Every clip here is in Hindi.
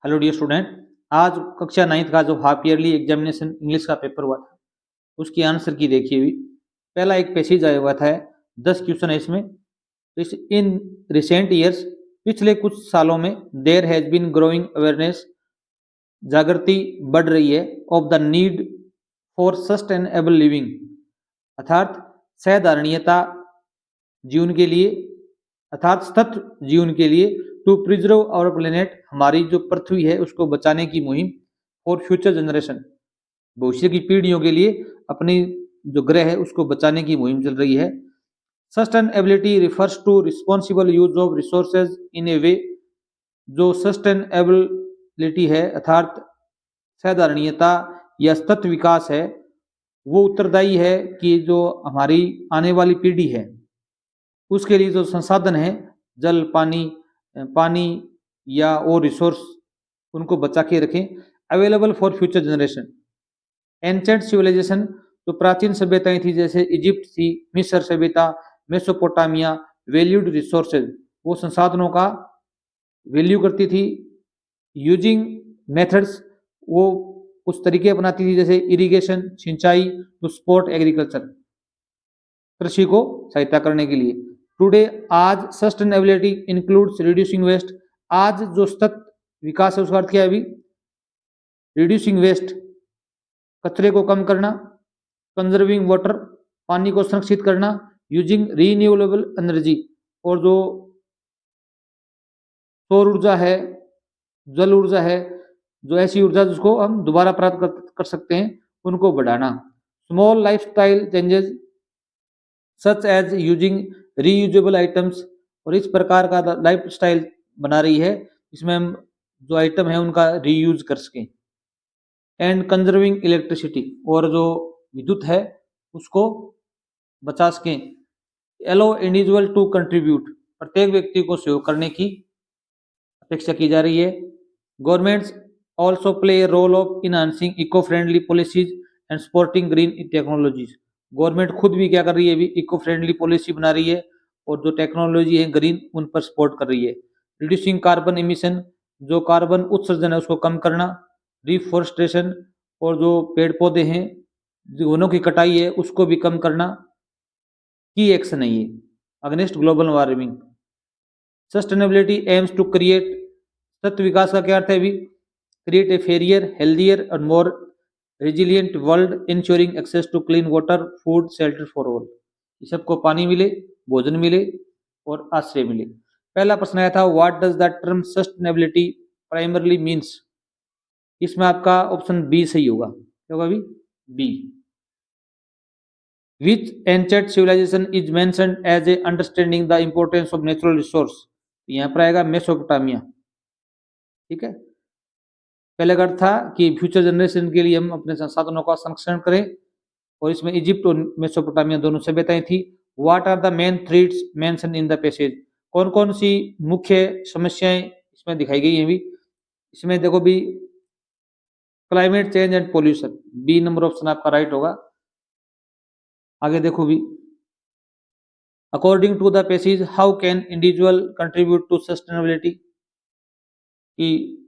Hello dear student. आज कक्षा 9th का जो हाफ ईयरली एग्जामिनेशन इंग्लिश का पेपर हुआ था उसकी आंसर की देखिए भी पहला एक पैसेज आया हुआ था 10 क्वेश्चन है इसमें। तो इस इन रिसेंट ईयर्स पिछले कुछ सालों में there has been growing awareness, जागृति बढ़ रही है of the need for sustainable living, अर्थात सह जीवन के लिए अर्थात सतत जीवन के लिए टू प्रिजर्व आवर प्लेनेट, हमारी जो पृथ्वी है उसको बचाने की मुहिम, फॉर फ्यूचर जनरेशन, भविष्य की पीढ़ियों के लिए अपनी जो ग्रह है उसको बचाने की मुहिम चल रही है। Sustainability refers to responsible use of resources in a way, जो सस्टेनेबिलिटी है अर्थात साधारणीयता या सतत विकास है वो उत्तरदायी है कि जो हमारी आने वाली पीढ़ी है उसके लिए जो संसाधन है जल पानी या और रिसोर्स उनको बचा के रखें, available for future generation. Ancient civilization, जो प्राचीन सभ्यताएं थी जैसे इजिप्ट थी, मिस्र सभ्यता, मेसोपोटामिया, वैल्यूड रिसोर्सेज, वो संसाधनों का वैल्यू करती थी। यूजिंग मेथड्स, वो कुछ तरीके अपनाती थी जैसे इरिगेशन सिंचाई, टू सपोर्ट एग्रीकल्चर, कृषि को सहायता करने के लिए। टुडे आज सस्टेनेबिलिटी इंक्लूड्स रिड्यूसिंग वेस्ट, आज जो सतत विकास है उसका अर्थ क्या है अभी, रिड्यूसिंग वेस्ट, कचरे को कम करना, कंजर्विंग वाटर, पानी को संरक्षित करना, यूजिंग रीन्यूएबल एनर्जी, और जो सौर ऊर्जा है, जल ऊर्जा है, जो ऐसी ऊर्जा जिसको हम दोबारा प्राप्त कर सकते हैं उनको बढ़ाना। Small lifestyle changes such as using reusable items, और इस प्रकार का लाइफस्टाइल बना रही है इसमें हम जो आइटम है उनका रीयूज कर सकें। एंड कंजर्विंग इलेक्ट्रिसिटी, और जो विद्युत है उसको बचा सकें। एलो इंडिविजुअल टू कंट्रीब्यूट, प्रत्येक व्यक्ति को सहयोग करने की अपेक्षा की जा रही है। Governments also play a role of enhancing eco friendly policies and supporting green technologies, government खुद भी क्या कर रही है अभी, इको फ्रेंडली पॉलिसी बना रही है और जो टेक्नोलॉजी है ग्रीन उन पर सपोर्ट कर रही है। रिड्यूसिंग कार्बन इमिशन, जो कार्बन उत्सर्जन है उसको कम करना। रिफॉरेस्टेशन, और जो पेड़ पौधे हैं जो वनों की कटाई है उसको भी कम करना की एक्शन है ये against global warming. Sustainability aims to create, सतत विकास का क्या अर्थ है अभी, create a fairer healthier and more resilient world ensuring access to clean water, food, shelter for all, सबको पानी मिले, भोजन मिले और आश्रय मिले। पहला प्रश्न आया था what does the term sustainability primarily means, इसमें आपका ऑप्शन बी सही होगा, क्या होगा अभी, B. Which ancient civilization is mentioned as a understanding the importance of natural resource, यहाँ पर आएगा मेसोपोटामिया। ठीक है, पहले का अर्थ था कि फ्यूचर जनरेशन के लिए हम अपने संसाधनों का संरक्षण करें, और इसमें इजिप्ट और मेसोपोटामिया दोनों सभ्यताएं थी। What are the main threads mention in the passage, कौन कौन सी मुख्य समस्याएं इसमें दिखाई गई हैं भी, इसमें देखो भी climate change and pollution, B number option आपका राइट होगा। आगे देखो भी according to the passage how can individual contribute to sustainability, कि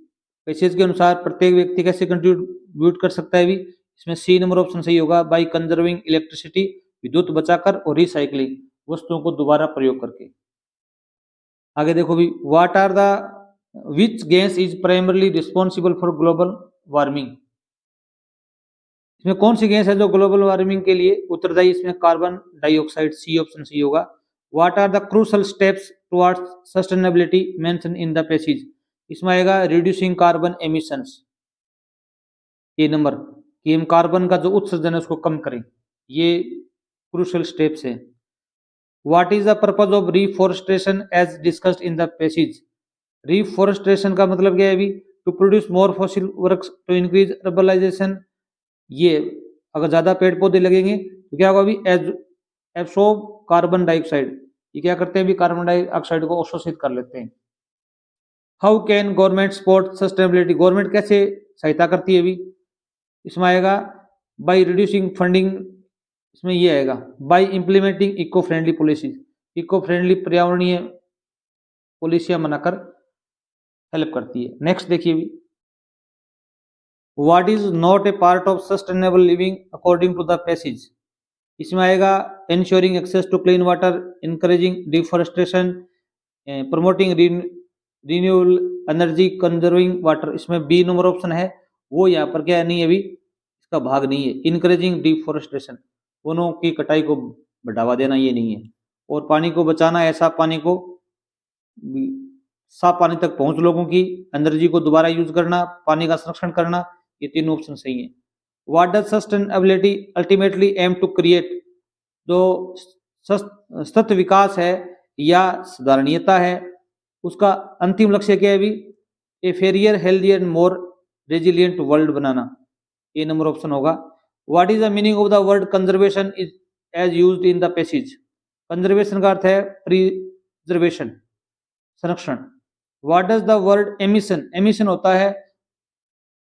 पैसेज के अनुसार प्रत्येक व्यक्ति कैसे कंट्रीब्यूट कर सकता है भी, इसमें सी नंबर ऑप्शन सही होगा, बाय कंजर्विंग इलेक्ट्रिसिटी, विद्युत बचाकर, और रिसाइकलिंग, वस्तुओं को दोबारा प्रयोग करके। आगे देखो भी what are the which gas is primarily responsible for global warming, इसमें कौन सी गैस है जो ग्लोबल वार्मिंग के लिए उत्तरदायी, इसमें कार्बन डाइऑक्साइड, सी ऑप्शन सही होगा। What are the crucial steps towards sustainability mention in the passage, इसमें आएगा रिड्यूसिंग कार्बन एमिशंस, ये नंबर, कि हम कार्बन का जो उत्सर्जन है उसको कम करें, ये क्रूशल स्टेप्स हैं। What is the purpose of reforestation as discussed in the passage, reforestation का मतलब क्या है अभी, to produce more fossil works to increase urbanization, ये अगर ज्यादा पेड़ पौधे लगेंगे तो क्या होगा अभी, एब्सॉर्ब कार्बन डाइऑक्साइड, ये क्या करते हैं अभी, कार्बन डाइऑक्साइड को अवशोषित कर लेते हैं। How can government support sustainability, government कैसे सहायता करती है अभी, इसमें आएगा बाय रिड्यूसिंग फंडिंग, इसमें ये आएगा by implementing eco friendly policy, eco friendly पर्यावरणीय पॉलिसियां बनाकर हेल्प करती है। नेक्स्ट देखिए भी what is not a part of sustainable living according to the passage. इसमें आएगा ensuring access to clean water, encouraging deforestation, promoting renewable energy, conserving water। इसमें बी नंबर ऑप्शन है वो यहाँ पर क्या नहीं है, अभी इसका भाग नहीं है। encouraging deforestation, वनों की कटाई को बढ़ावा देना, ये नहीं है। और पानी को बचाना, ऐसा पानी को साफ पानी तक पहुंच लोगों की, एनर्जी को दोबारा यूज करना, पानी का संरक्षण करना, ये तीन ऑप्शन सही है। What does sustainability ultimately aim to create, जो सतत विकास है या सुधारणीयता है, उसका अंतिम लक्ष्य क्या है अभी, a fairer healthy and more resilient world बनाना, ए नंबर ऑप्शन होगा। What is the meaning of the word conservation is as used in the passage. Conservation का अर्थ है प्रिजर्वेशन, संरक्षण। What does the word emission, emission होता है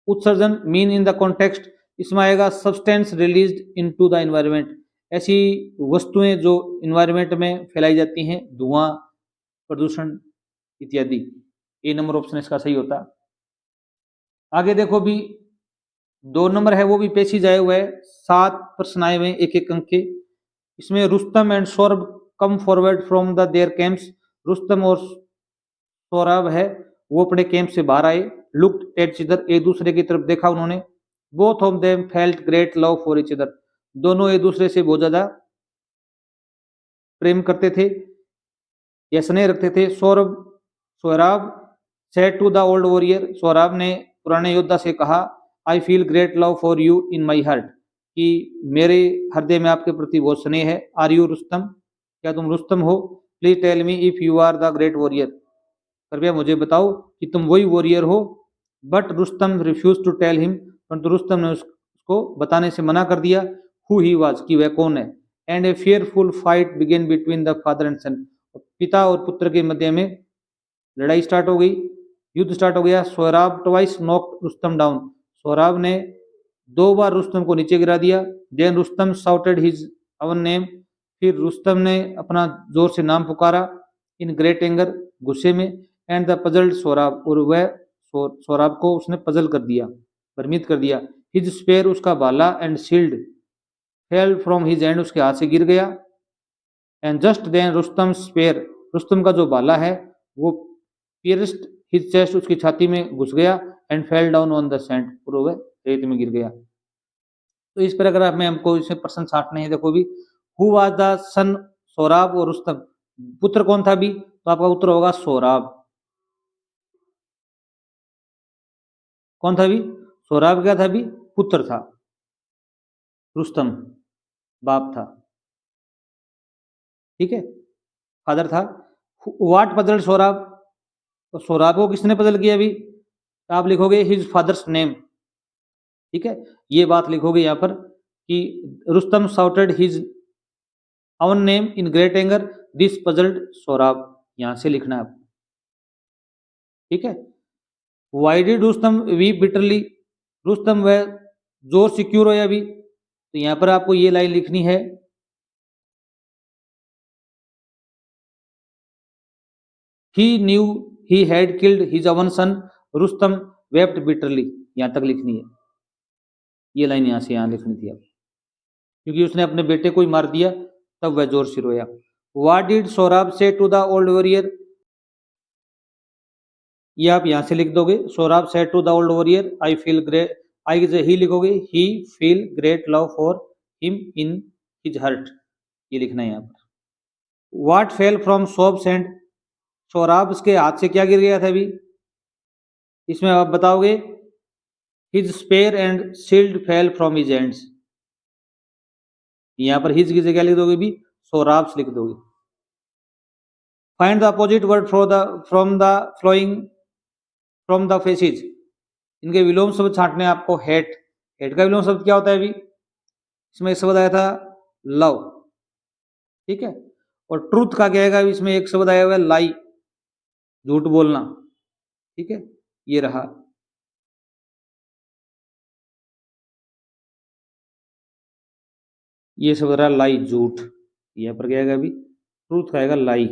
उत्सर्जन, मीन इन द कॉन्टेक्स्ट, इसमें आएगा substance released into the environment, ऐसी वस्तुएं जो एनवायरनमेंट में फैलाई जाती हैं, धुआं, प्रदूषण इत्यादि। ए नंबर ऑप्शन इसका सही होता। आगे देखो भी 2 नंबर है, वो भी पेशीज आए हुए है, 7 प्रश्न आए हुए एक एक अंक के। इसमें Rustam and Saurabh come forward from the their camps, Rustam और सौरभ है वो अपने कैंप से बाहर आए। लुक्ड एट ईच अदर, एक दूसरे की तरफ देखा उन्होंने। Both of them felt great love for each other, दोनों एक दूसरे से बहुत ज्यादा प्रेम करते थे या स्नेह रखते थे। Saurabh said to the old warrior, Saurabh ने पुराने योद्धा से कहा, I feel great love for you in my heart, कि मेरे हृदय में आपके प्रति बहुत स्नेह है। आर यू रुस्तम, क्या तुम रुस्तम हो। Please tell me if you are the great warrior, कृपया मुझे बताओ कि तुम वही वॉरियर हो। But Rustam refuse to tell him, परंतु रुस्तम ने उसको बताने से मना कर दिया। हु ही वाज, कि वह कौन है। And a fearful fight began between the father and son, पिता और पुत्र के मध्य में लड़ाई स्टार्ट हो गई, युद्ध स्टार्ट हो गया। Saurabh twice knocked Rustam down, Saurabh ने 2 बार रुस्तम को नीचे गिरा दिया। Then Rustam shouted his own name, फिर रुस्तम ने अपना जोर से नाम पुकारा। इन ग्रेट एंगर, गुस्से में। एंड द पजल्ड सौरभ, और वह सौरभ को उसने पजल कर दिया, भ्रमित कर दिया। हिज स्पेयर, उसका भाला, and shield fell from his hand, उसके हाथ से गिर गया। And just then Rustam spear, Rustam का जो भाला है वो पियर्स्ड हिज चेस्ट, उसकी छाती में घुस गया। And fell down on the sand, और वह रेत में गिर गया। तो इस पैराग्राफ में हमको इसे प्रश्न छांटने हैं। देखो भी, हु वाज द सन, सौरभ और रुस्तम, पुत्र कौन था भी, तो आपका उत्तर होगा सौरभ। कौन था भी, सौरभ क्या था भी, पुत्र था। रुस्तम बाप था, ठीक है, फादर था। व्हाट पजल सौरभ, तो सौरभ को किसने पजल किया अभी, आप लिखोगे हिज फादर्स नेम, ठीक है, ये बात लिखोगे यहाँ पर कि Rustam shouted his own name in great anger, this puzzled Saurabh, यहां से लिखना है आप, ठीक है। Why did Rustam weep bitterly, Rustam वह जोर से क्यों रोया अभी, तो यहां पर आपको ये लाइन लिखनी है, he knew he had killed his own son, Rustam wept bitterly, यहां तक लिखनी है। ये लाइन यहां से यहां लिखनी थी आप, क्योंकि उसने अपने बेटे को ही मार दिया, तब वह जोर से रोया। व्हाट डिड सौरभ से टू द ओल्ड वॉरियर, ये आप यहां से लिख दोगे। Saurabh said to the old warrior, I feel great, I ही लिखोगे, he feel great love for him in his heart, ये लिखना है यहाँ पर। What fell from Saurabh's hand, Saurabh के हाथ से क्या गिर गया था अभी, इसमें आप बताओगे his spear and shield fell from his hands, यहां पर हिज की जगह लिख दोगे भी, सौरभ लिख दोगे। Find the opposite word from the flowing from the faces, इनके विलोम शब्द छांटने आपको। हेट, हेट का विलोम शब्द क्या होता है अभी, इसमें एक शब्द आया था लव, ठीक है। और ट्रूथ का क्या है, इसमें एक शब्द आया हुआ है लाई, झूठ बोलना, ठीक है, ये रहा। ये शब्द रहा लाई, झूठ, यहाँ पर क्या आएगा अभी, ट्रूथ का आएगा लाई।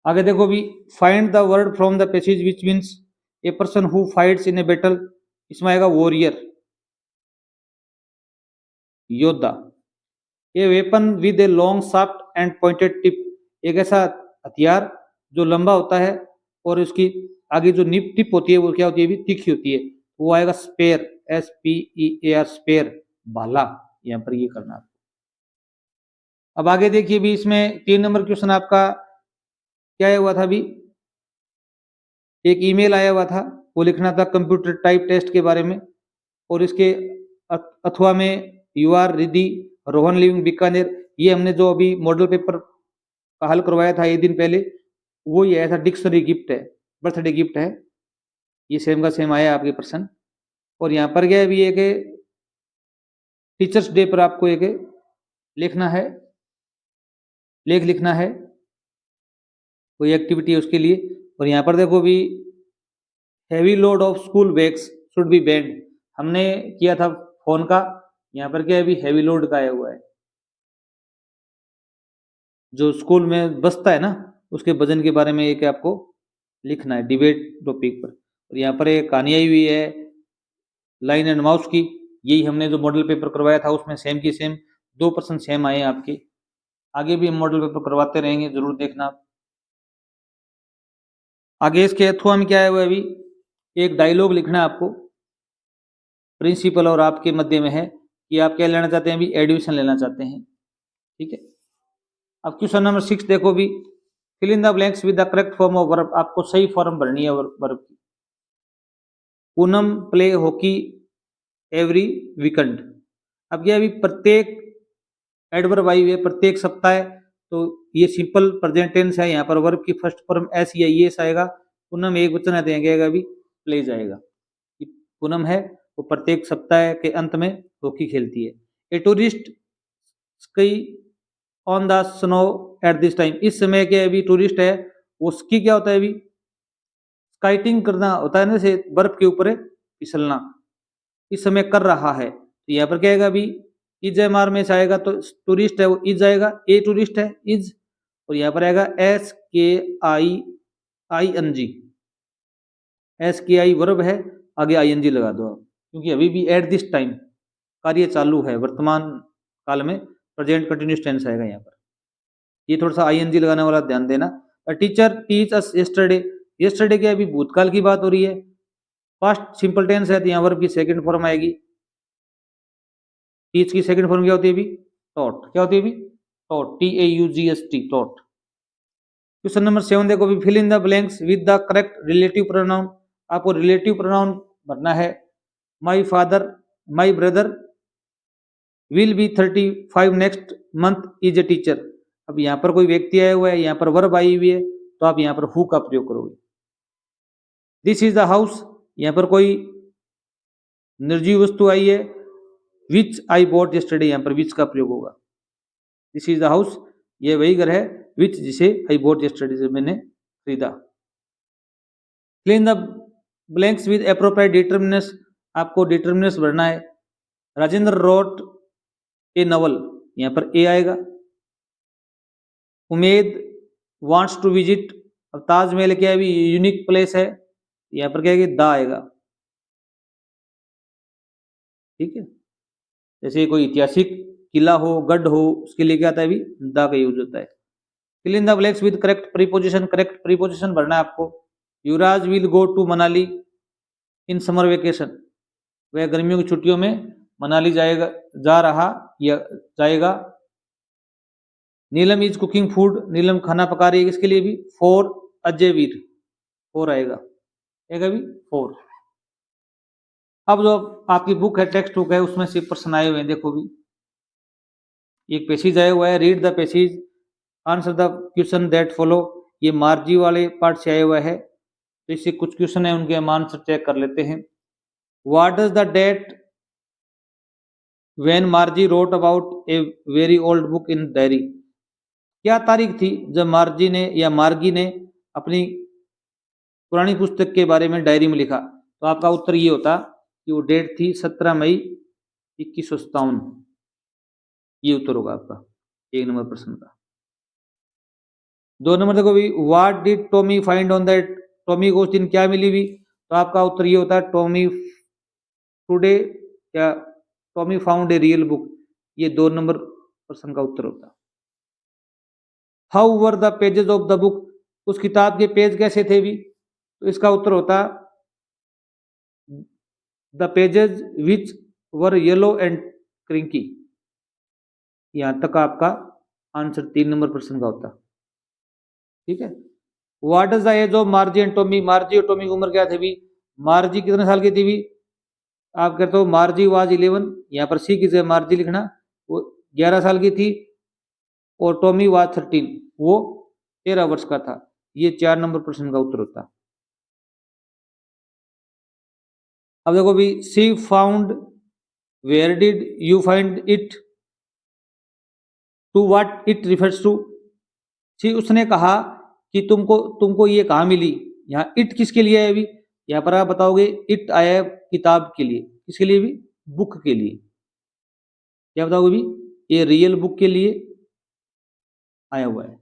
आगे देखो भी, find the word from the passage which means, a person who fights in a battle, इसमें आएगा वॉरियर, योद्धा। A weapon with a long shaft and pointed tip, एक ऐसा हथियार जो लंबा होता है और उसकी आगे जो निप टिप होती है वो क्या होती है, भी तीखी होती है, वो आएगा स्पेयर, SPEAR, स्पेयर, भाला। यहाँ पर ये करना। अब आगे देखिए भी इसमें 3 नंबर क्वेश्चन आपका क्या आया हुआ था, अभी एक ईमेल आया हुआ था, वो लिखना था कंप्यूटर टाइप टेस्ट के बारे में, और इसके अथवा में you are Riddhi, Rohan living Bikaner, ये हमने जो अभी मॉडल पेपर का हल करवाया था एक दिन पहले, वो ये ऐसा डिक्शनरी गिफ्ट है, बर्थडे गिफ्ट है, ये सेम का सेम आया आपके प्रश्न। और यहाँ पर क्या है भी एक टीचर्स डे पर आपको एक लिखना है, लेख लिखना है, कोई एक्टिविटी है उसके लिए। और यहाँ पर देखो भी heavy load of school bags should be band, हमने किया था फोन का, यहाँ पर क्या है भी हैवी लोड का आया हुआ है, जो स्कूल में बसता है ना उसके वजन के बारे में एक आपको लिखना है डिबेट टॉपिक पर। और यहाँ पर एक कहानी आई हुई है लाइन एंड माउस की, यही हमने जो मॉडल पेपर करवाया था उसमें सेम की सेम 2% सेम आए हैं आपके। आगे भी हम मॉडल पेपर करवाते रहेंगे, जरूर देखना। आगे इसके अथवा में क्या है वो, अभी एक डायलॉग लिखना है आपको, प्रिंसिपल और आपके मध्य में है कि आप क्या लेना चाहते हैं, अभी एडमिशन लेना चाहते हैं, ठीक है। अब क्वेश्चन नंबर 6 देखो भी, fill in the blanks with the correct form of verb, आपको सही फॉर्म भरनी है वर्ब की। Poonam play hockey every weekend, अब ये अभी प्रत्येक एडवर्ब आई हुई है, प्रत्येक सप्ताह है, तो ये सिंपल प्रेजेंट टेंस है, यहाँ पर वर्ब की फर्स्ट फॉर्म एस या ईएस आएगा, पूनम एक वचन है, अभी प्ले जाएगा। पूनम है वो प्रत्येक सप्ताह के अंत में हॉकी खेलती है। A tourist ski on the snow at this time, इस समय के अभी टूरिस्ट है वो स्की क्या होता है, अभी स्काइटिंग करना होता है ना, जैसे बर्फ के ऊपर फिसलना, इस समय कर रहा है। तो यहाँ पर क्या आएगा, अभी इज एम आर में से आएगा, तो टूरिस्ट है वो इज आएगा, ए टूरिस्ट है इज, और यहाँ पर आएगा SKIING, SKI वर्ब है, आगे ING लगा दो आप, क्योंकि अभी भी एट दिस टाइम कार्य चालू है, वर्तमान काल में प्रेजेंट कंटिन्यूस टेंस आएगा यहाँ पर, ये थोड़ा सा ING लगाने वाला ध्यान देना। Teacher teach us yesterday, yesterday के अभी भूतकाल की बात हो रही है, पास्ट सिंपल टेंस है तो यहाँ वर्ब की सेकंड फॉर्म आएगी। टीच की सेकंड फॉर्म क्या होती है, अभी टॉट, क्या होती है अभी taught, TAUGST, taught. Question number 7 देखो, भी fill in the blanks with the correct relative pronoun, आपको रिलेटिव प्रोनाउन भरना है। My father, my brother will be 35 next month is a teacher, अब यहाँ पर कोई व्यक्ति आया हुआ है, यहाँ पर वर्ब आई हुई है, तो आप यहाँ पर हु का प्रयोग करोगे। दिस इज द हाउस, यहाँ पर कोई निर्जीव वस्तु आई है, विच आई बॉट यस्टरडे, यहाँ पर विच का प्रयोग होगा। दिस इज द हाउस, ये वही घर है, विच जिसे आई बॉट यस्टरडे, से मैंने खरीदा। Fill in the blanks with appropriate determiners, आपको डिटरमिनस भरना है। राजेंद्र रोट ए नवल, यहाँ पर ए आएगा। उमेद वांट्स टू विजिट, अब ताजमहल क्या है, भी यूनिक प्लेस है, यहाँ पर क्या है, दा आएगा, ठीक है। जैसे कोई ऐतिहासिक किला हो, गढ़ हो, उसके लिए क्या आता है, अभी दा का यूज होता है। Fill in the blanks with correct preposition, correct preposition भरना है आपको। Yuvraj will go to Manali in summer vacation, वह गर्मियों की छुट्टियों में मनाली जाएगा, जा रहा या जाएगा। नीलम इज कुकिंग फूड, नीलम खाना पका रही है, इसके लिए भी फॉर अजय वीर, फोर आएगा, एक अभी 4। अब जो आपकी बुक है, टेक्स्ट बुक है, उसमें से प्रश्न आए हुए हैं, देखो भी एक पैसेज आया हुआ है, read the passage answer the question that follow, ये मार्जी वाले पार्ट से आया हुआ है, तो इससे कुछ क्वेश्चन है उनके हम आंसर चेक कर लेते हैं। What does the date when Margie wrote about a very old book in diary, क्या तारीख थी जब मार्जी ने या मार्गी ने अपनी पुरानी पुस्तक के बारे में डायरी में लिखा, तो आपका उत्तर ये होता कि वो डेट थी 17 मई 2157, ये उत्तर होगा आपका 1 नंबर प्रश्न का। 2 नंबर देखो भी, what did Tommy find on that, Tommy को उस दिन क्या मिली हुई, तो आपका उत्तर ये होता है टॉमी टुडे या Tommy found a real book, ये 2 नंबर प्रश्न का उत्तर होता। How were the pages of the book, उस किताब के पेज कैसे थे भी, तो इसका उत्तर होता the pages which were yellow and crinkly. यहां तक आपका आंसर 3 नंबर प्रश्न का होता। ठीक है। What is the age of Margie and Tommy, Margie और टॉमी की उम्र क्या थी भी, मार्जी कितने साल की थी भी, आप कहते हो मार्जी वाज 11, यहाँ पर सी की जगह मार्जी लिखना, वो 11 साल की थी, और टॉमी वाज 13, वो 13 वर्ष का था। ये 4 नंबर प्रश्न का उत्तर होता। अब देखो भी, she found, where did you find it, to what it refers to. She उसने कहा कि तुमको ये कहाँ मिली, यहाँ इट किसके लिए है अभी, यहाँ पर आप बताओगे इट आया है किताब के लिए, किसके लिए भी, बुक के लिए। क्या बताओगे भी, ये रियल बुक के लिए आया हुआ है।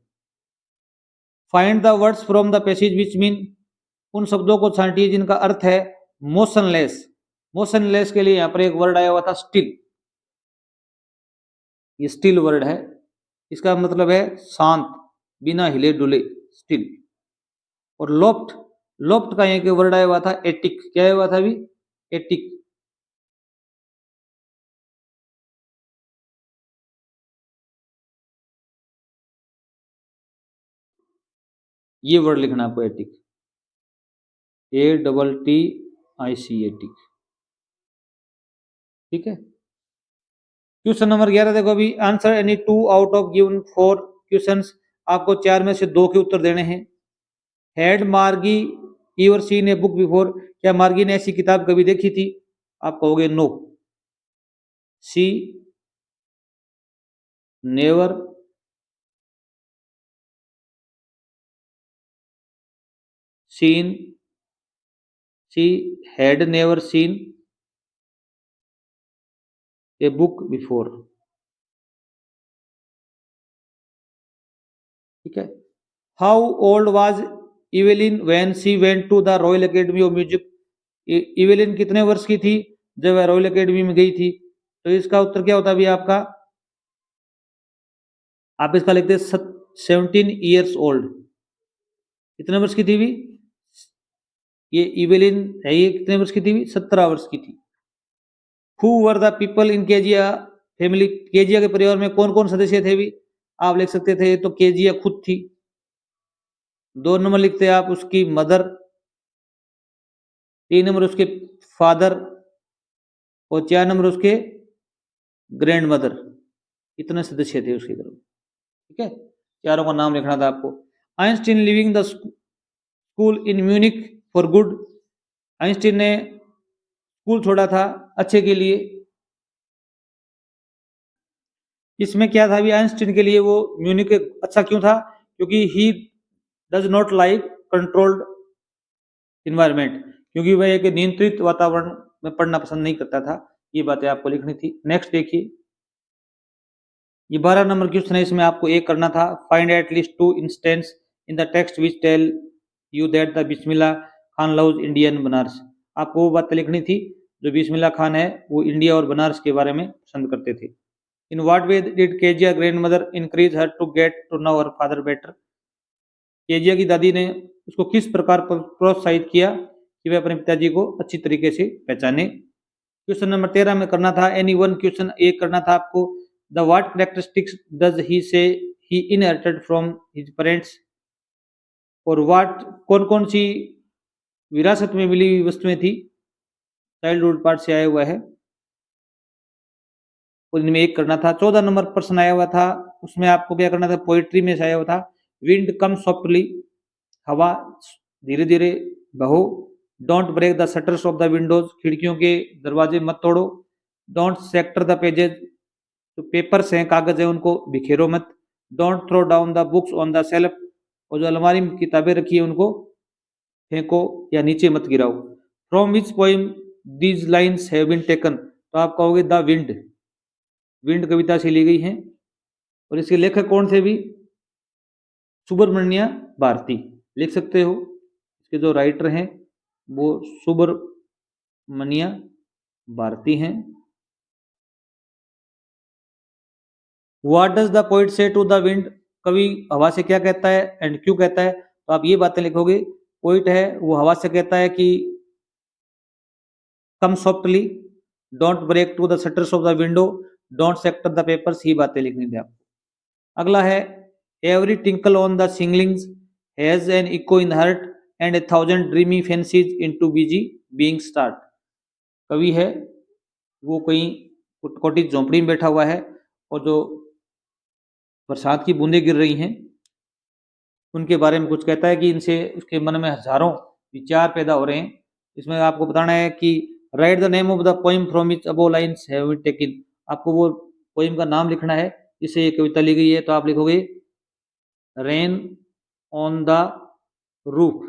Find the words from the passage which mean, उन शब्दों को छांटिए जिनका अर्थ है मोशनलेस। मोशनलेस के लिए यहाँ पर एक वर्ड आया हुआ था स्टिल, ये स्टिल वर्ड है, इसका मतलब है शांत, बिना हिले डुले, स्टिल। और लोफ्ट, लोफ्ट का एक वर्ड आया हुआ था एटिक, क्या आया हुआ था अभी, एटिक। ये वर्ड लिखना आपको, एटिक, ATTIC, एटिक। ठीक है। क्वेश्चन नंबर 11 देखो अभी, answer any 2 out of given 4 questions, आपको 4 में से 2 के उत्तर देने हैं। हैड मार्गी ever seen a book before, क्या मार्गी ने ऐसी किताब कभी देखी थी, आप कहोगे no. She never, seen, she had never seen a book before. ठीक है। How old was Evelyn when she went to the Royal Academy of Music, Evelyn कितने वर्ष की थी जब वह रॉयल एकेडमी में गई थी, तो इसका उत्तर क्या होता भी आपका, आप इसका लिखते 17 ईयर्स ओल्ड। कितने वर्ष की थी भी, ये इवेलिन है, ये कितने वर्ष की थी भी, 17 वर्ष की थी। Who were the people in Kezia family, Kezia के परिवार में कौन कौन सदस्य थे भी, आप लिख सकते थे तो केजिया खुद थी। 2 नंबर लिखते आप उसकी मदर, 3 नंबर उसके फादर, और 4 नंबर उसके ग्रैंड मदर। इतने सदस्य थे उसके घर में। ठीक है, चारों का नाम लिखना था आपको। Einstein living the school in Munich for good, Einstein ने स्कूल छोड़ा था अच्छे के लिए। इसमें क्या था भी, आइंस्टीन के लिए वो म्यूनिक अच्छा क्यों था, क्योंकि he does not like controlled environment, क्योंकि वह एक नियंत्रित वातावरण में पढ़ना पसंद नहीं करता था। ये बातें आपको लिखनी थी। नेक्स्ट देखिए, ये 12 नंबर क्वेश्चन है, इसमें आपको एक करना था, find at least 2 instance in the text which tell you that the Bismillah Khan loves Indian Banaras. आपको वो बातें लिखनी थी जो बिस्मिल्लाह खान है वो इंडिया और बनारस के बारे में पसंद करते थे। In what way did Kezia grandmother increase her to get to know her father better, Kezia की दादी ने उसको किस प्रकार प्रोत्साहित किया कि वह अपने पिताजी को अच्छी तरीके से पहचाने। क्वेश्चन नंबर 13 में करना था एनी वन क्वेश्चन, एक करना था आपको, the what characteristics does he से ही इनहेरिटेड फ्रॉम हिज पेरेंट्स, और व्हाट कौन कौन सी विरासत में मिली हुई वस्तुएं थी, चाइल्डहुड पार्ट से आया हुआ है, और इनमें एक करना था। 14 नंबर प्रश्न आया हुआ था, उसमें आपको क्या करना था, पोइट्री में से आया हुआ था, विंड कम सॉफ्टली, हवा धीरे धीरे बहो, don't break the shutters of the windows, खिड़कियों के दरवाजे मत तोड़ो, डोंट सेक्टर द पेजेज, जो पेपर्स हैं कागज है उनको बिखेरो मत, don't throw down the books on the shelf, और जो अलमारी में किताबें रखी है उनको फेंको या नीचे मत गिराओ। From which poem these lines have been taken, तो आप कहोगे द विंड, विंड कविता से ली गई है, और इसके लेखक कौन थे भी, सुब्रमण्य भारती लिख सकते हो। इसके जो राइटर हैं वो सुब्रमण्य भारती हैं। व्हाट डज द पोइट से टू द विंड, कवि हवा से क्या कहता है एंड क्यों कहता है, तो आप ये बातें लिखोगे। पोइट है वो हवा से कहता है कि come softly, don't break to the shutters of the window, don't scatter the papers, ही बातें लिखनी थी आपको। अगला है every tinkle on the shingles has an echo in heart and 1,000 dreamy fancies into busy being start. कवि है वो कहीं कोटी झोंपड़ी में बैठा हुआ है और जो बरसात की बूंदें गिर रही हैं उनके बारे में कुछ कहता है कि इनसे उसके मन में हजारों विचार पैदा हो रहे हैं। इसमें आपको बताना है कि write the name of the poem from which above lines have been taken, आपको वो पोइम का नाम लिखना है जिससे ये कविता ली गई है। तो आप लिखोगे रेन ऑन द रूफ,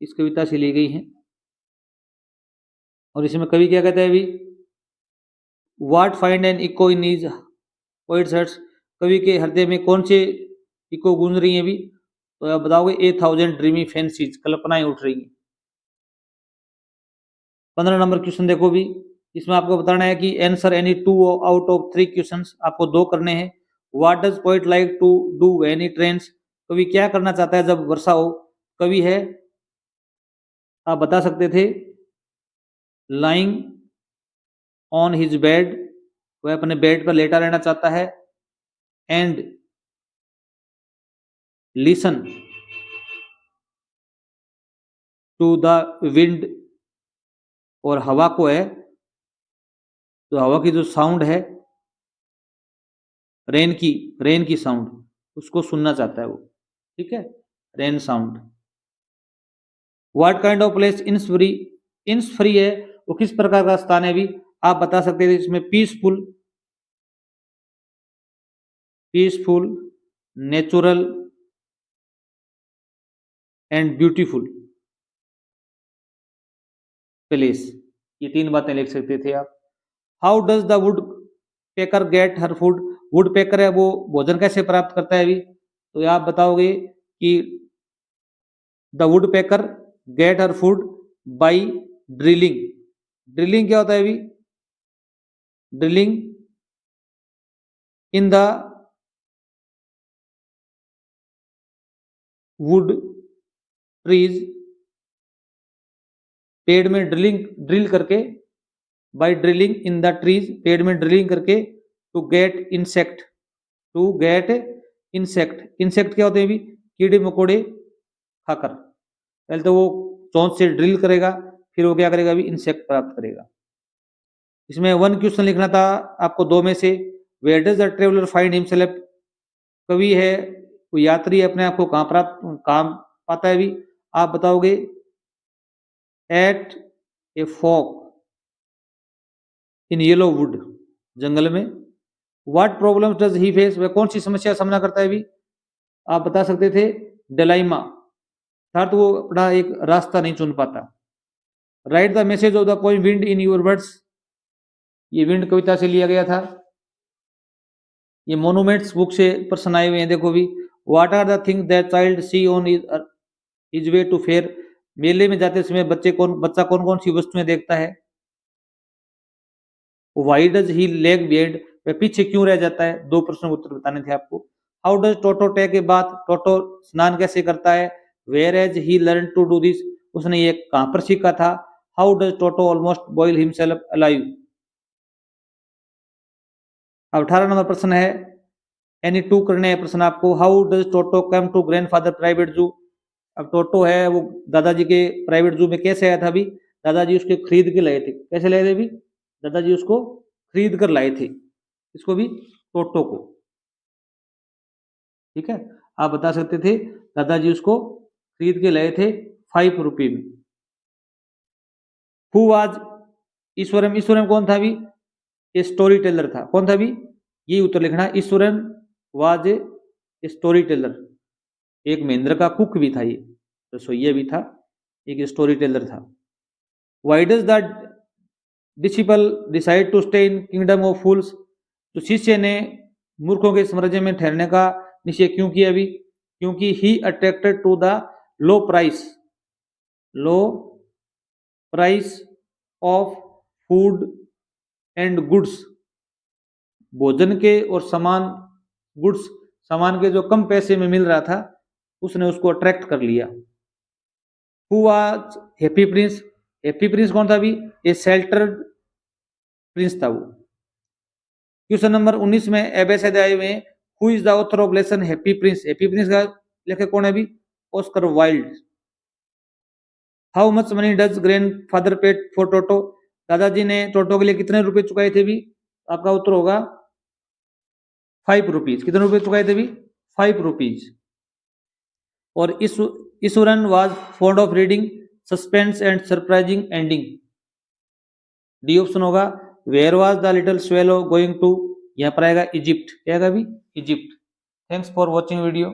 इस कविता से ली गई है। और इसमें कवि क्या कहता है अभी, what find an echo in his poets hearts, कवि के हृदय में कौन से इको गूंज रही है अभी, तो आप बताओगे 8,000 ड्रीमी फैंसीज, कल्पनाएं उठ रही हैं। 15 नंबर क्वेश्चन देखो भी, इसमें आपको बताना है कि answer any 2 out of 3 questions, आपको 2 करने हैं। What does poet like to do when it rains, कवि क्या करना चाहता है जब वर्षा हो। कवि है आप बता सकते थे लाइंग ऑन हिज बेड, वह अपने बेड पर लेटा रहना चाहता है। And listen to the wind, और हवा को है तो हवा की जो साउंड है रेन की साउंड, उसको सुनना चाहता है वो, ठीक है, rain sound. What kind of place Innisfree, Innisfree है वो किस प्रकार का स्थान है भी, आप बता सकते थे इसमें peaceful, peaceful, natural and beautiful place, ये 3 बातें लिख सकते थे आप। How does the woodpecker get her food, would picker है वो भोजन कैसे प्राप्त करता है अभी, तो आप बताओगे कि the woodpecker get her food by drilling. Drilling क्या होता है अभी, drilling in the wood trees, पेड़ में ड्रिल करके, by drilling in the trees, पेड़ में ड्रिलिंग करके, to get insect, to get insect, insect क्या होते हैं भी, कीड़े मकोड़े खाकर। पहले तो वो चोंच से ड्रिल करेगा, फिर वो क्या करेगा भी, इंसेक्ट प्राप्त करेगा। इसमें 1 क्वेश्चन लिखना था आपको 2 में से। Where does the traveller find himself, कवि है वो यात्री अपने आप को कहाँ प्राप्त काम पाता है भी, आप बताओगे at a fork in yellow wood, जंगल में। What problem does he face, वह कौन सी समस्या का सामना करता है भी, आप बता सकते थे डिलेमा, अर्थात वो अपना एक रास्ता नहीं चुन पाता। Right the message of the poem wind in your words, ये विंड कविता से लिया गया था। ये मोनूमेंट्स बुक से प्रश्न आए हुए हैं, देखो भी। What are the thing that child see on his way to fair, मेले में जाते समय बच्चा कौन कौन सी वस्तुएं देखता है। Why does he leg behind, वह पीछे क्यों रह जाता है, 2 प्रश्न उत्तर बताने थे आपको। How does Toto take a bath, Toto स्नान कैसे करता है। Where has he learn to do this, उसने ये कहां पर सीखा था। How does Toto almost boil himself alive. अब 18 नंबर प्रश्न है, एनी 2 करने हैं प्रश्न आपको। How does Toto come to grandfather private zoo, अब टोटो है वो दादाजी के प्राइवेट जू में कैसे आया था अभी, दादाजी उसके खरीद के लाए थे। कैसे लाए थे अभी, दादाजी उसको खरीद कर लाए थे, इसको भी टोटो को, ठीक है। आप बता सकते थे दादाजी उसको खरीद के लाए थे 5 रुपये में। हु वाज ईश्वरम, ईश्वरम कौन था अभी, ये स्टोरी टेलर था। कौन था अभी, ये उत्तर लिखना है। Eswaran was a story teller, एक महेंद्र का कुक भी था, ये रसोइया भी था, एक स्टोरी टेलर था। Why does the disciple decide to stay in kingdom of fools, तो शिष्य ने मूर्खों के साम्राज्य में ठहरने का निश्चय क्यों किया अभी, क्योंकि he attracted to the low price, low price of food and goods, भोजन के और सामान, गुड्स सामान के जो कम पैसे में मिल रहा था उसने उसको अट्रैक्ट कर लिया। Who was happy Prince, happy Prince कौन था अभी, ये शेल्टर्ड प्रिंस था वो। क्वेश्चन नंबर 19 में एबेसेड आए हुए हैं, who is the author of lesson happy Prince, happy Prince का लेखक कौन है अभी, Oscar Wilde. How much money does grandfather paid for Toto, दादाजी ने टोटो के लिए कितने रुपए चुकाए थे भी, आपका उत्तर होगा 5 रुपीज। कितने रुपए चुकाए थे भी, 5 रुपीज। और Iswaran was fond of reading suspense and surprising ending, D option होगा। Where was the little swallow going to, यहाँ पर आएगा इजिप्ट, क्या आएगा अभी, Egypt. Thanks for watching video.